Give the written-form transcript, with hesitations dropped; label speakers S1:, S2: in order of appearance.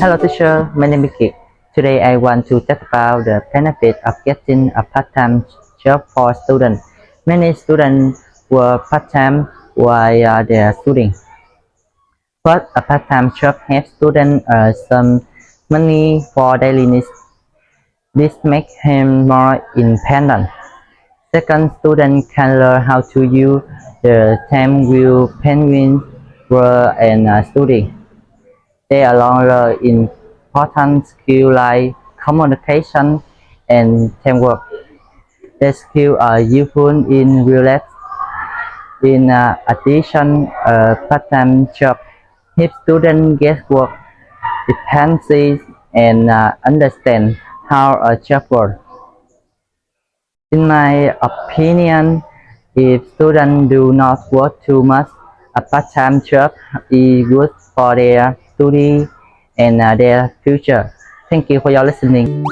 S1: Hello teacher, my name is Kik. Today I want to talk about the benefit of getting a part-time job for students. Many students work part-time while they are studying. First, a part-time job helps students earn some money for daily needs. This makes him more independent. Second, students can learn how to use the time with penguin work and study. They along learn important skills like communication and teamwork. These skills are useful in real life. In addition, a part-time job helps students get work dependencies and understand how a job works. In my opinion, if students do not work too much, a part-time job is good for their study and their future. Thank you for your listening.